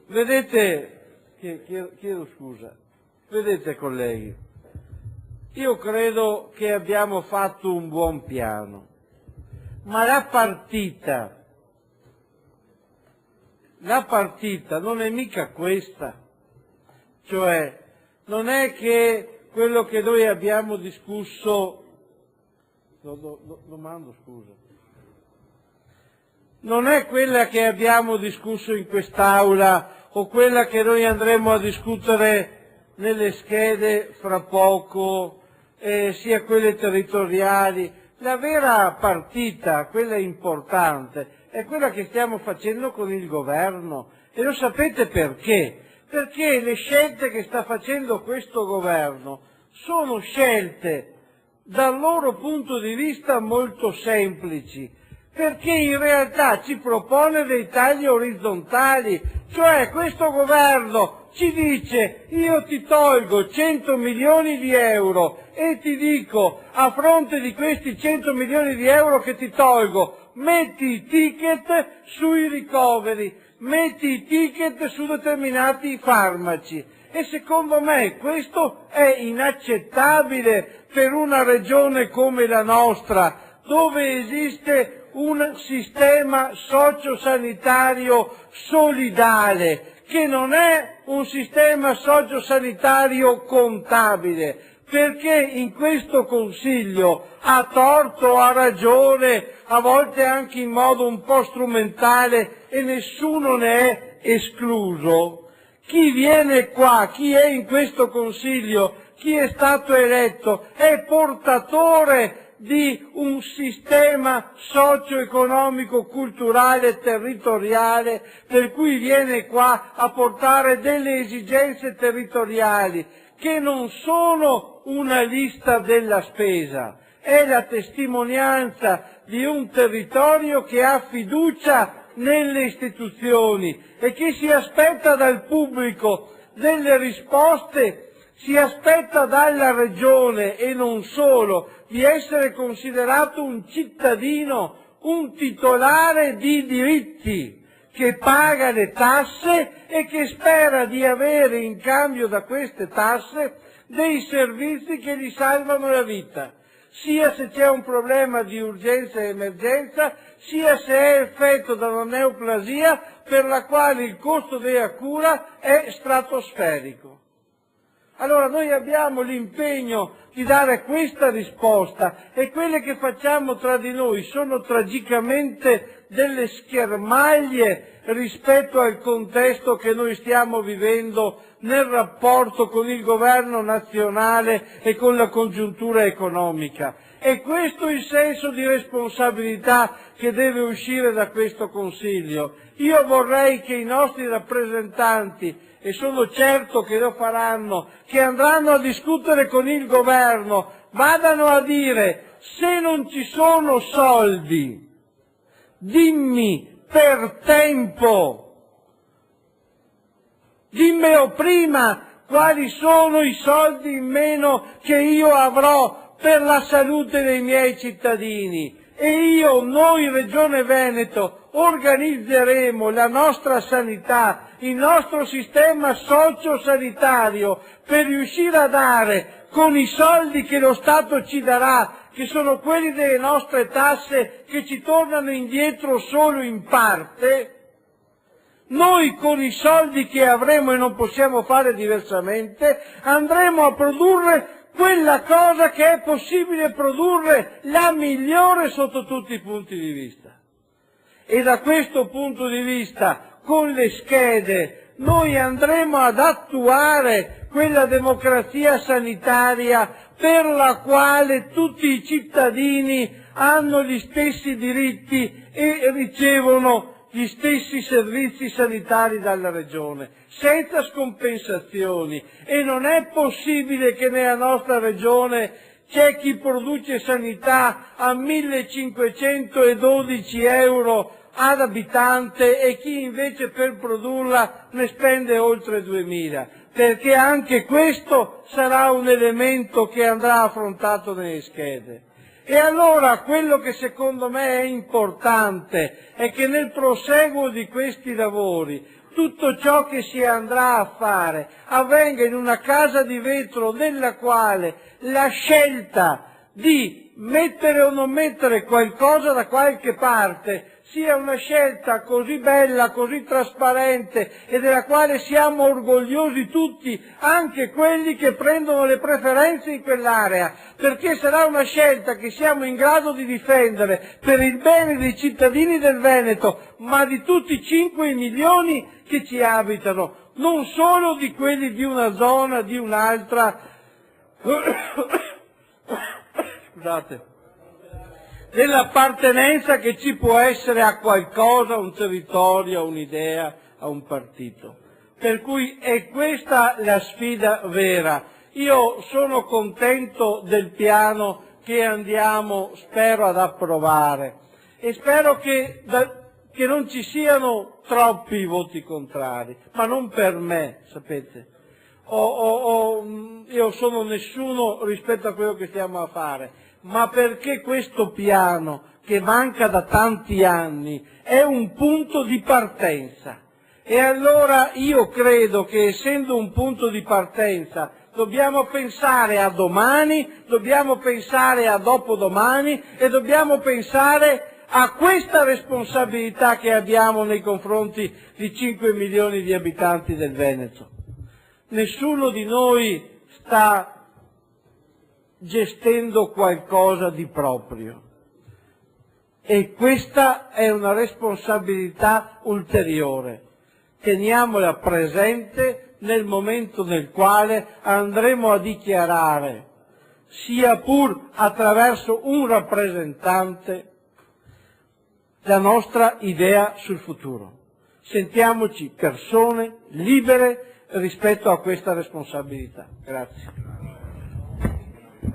Vedete, chiedo scusa, vedete colleghi, io credo che abbiamo fatto un buon piano, ma la partita non è mica questa, cioè non è che quello che noi abbiamo discusso, domando scusa, non è quella che abbiamo discusso in quest'Aula o quella che noi andremo a discutere nelle schede fra poco, sia quelle territoriali. La vera partita, quella importante, è quella che stiamo facendo con il governo. E lo sapete perché? Perché le scelte che sta facendo questo governo sono scelte dal loro punto di vista molto semplici, perché in realtà ci propone dei tagli orizzontali, cioè questo governo ci dice: io ti tolgo 100 milioni di euro e ti dico, a fronte di questi 100 milioni di euro che ti tolgo, metti i ticket sui ricoveri, metti i ticket su determinati farmaci. E secondo me questo è inaccettabile per una regione come la nostra, dove esiste un sistema sociosanitario solidale, che non è un sistema sociosanitario contabile, perché in questo Consiglio, a torto o a ragione, a volte anche in modo un po' strumentale, e nessuno ne è escluso, chi viene qua, chi è in questo Consiglio, chi è stato eletto, è portatore di un sistema socio-economico, culturale, territoriale, per cui viene qua a portare delle esigenze territoriali che non sono una lista della spesa, è la testimonianza di un territorio che ha fiducia nelle istituzioni e che si aspetta dal pubblico delle risposte, si aspetta dalla regione e non solo di essere considerato un cittadino, un titolare di diritti, che paga le tasse e che spera di avere in cambio da queste tasse dei servizi che gli salvano la vita, sia se c'è un problema di urgenza e emergenza, sia se è effetto da una neoplasia per la quale il costo della cura è stratosferico. Allora noi abbiamo l'impegno di dare questa risposta, e quelle che facciamo tra di noi sono tragicamente delle schermaglie rispetto al contesto che noi stiamo vivendo nel rapporto con il governo nazionale e con la congiuntura economica. È questo il senso di responsabilità che deve uscire da questo Consiglio. Io vorrei che i nostri rappresentanti, e sono certo che lo faranno, che andranno a discutere con il governo, vadano a dire: se non ci sono soldi, dimmi per tempo, dimmelo prima quali sono i soldi in meno che io avrò per la salute dei miei cittadini, e noi Regione Veneto organizzeremo la nostra sanità, il nostro sistema socio-sanitario, per riuscire a dare, con i soldi che lo Stato ci darà, che sono quelli delle nostre tasse che ci tornano indietro solo in parte, noi con i soldi che avremo, e non possiamo fare diversamente, andremo a produrre quella cosa che è possibile produrre, la migliore sotto tutti i punti di vista. E da questo punto di vista, con le schede, noi andremo ad attuare quella democrazia sanitaria per la quale tutti i cittadini hanno gli stessi diritti e ricevono gli stessi servizi sanitari dalla Regione, senza scompensazioni. E non è possibile che nella nostra Regione c'è chi produce sanità a 1.512 euro ad abitante e chi invece per produrla ne spende oltre 2.000, perché anche questo sarà un elemento che andrà affrontato nelle schede. E allora quello che secondo me è importante è che nel proseguo di questi lavori tutto ciò che si andrà a fare avvenga in una casa di vetro nella quale la scelta di mettere o non mettere qualcosa da qualche parte sia una scelta così bella, così trasparente e della quale siamo orgogliosi tutti, anche quelli che prendono le preferenze in quell'area, perché sarà una scelta che siamo in grado di difendere per il bene dei cittadini del Veneto, ma di tutti i 5 milioni che ci abitano, non solo di quelli di una zona, di un'altra, scusate, dell'appartenenza che ci può essere a qualcosa, a un territorio, a un'idea, a un partito. Per cui è questa la sfida vera. Io sono contento del piano che andiamo, spero, ad approvare e spero che non ci siano troppi voti contrari, ma non per me, sapete. Io sono nessuno rispetto a quello che stiamo a fare, ma perché questo piano, che manca da tanti anni, è un punto di partenza. E allora io credo che, essendo un punto di partenza, dobbiamo pensare a domani, dobbiamo pensare a dopodomani e dobbiamo pensare a questa responsabilità che abbiamo nei confronti di 5 milioni di abitanti del Veneto. Nessuno di noi sta gestendo qualcosa di proprio e questa è una responsabilità ulteriore. Teniamola presente nel momento nel quale andremo a dichiarare, sia pur attraverso un rappresentante, la nostra idea sul futuro. Sentiamoci persone libere rispetto a questa responsabilità. Grazie.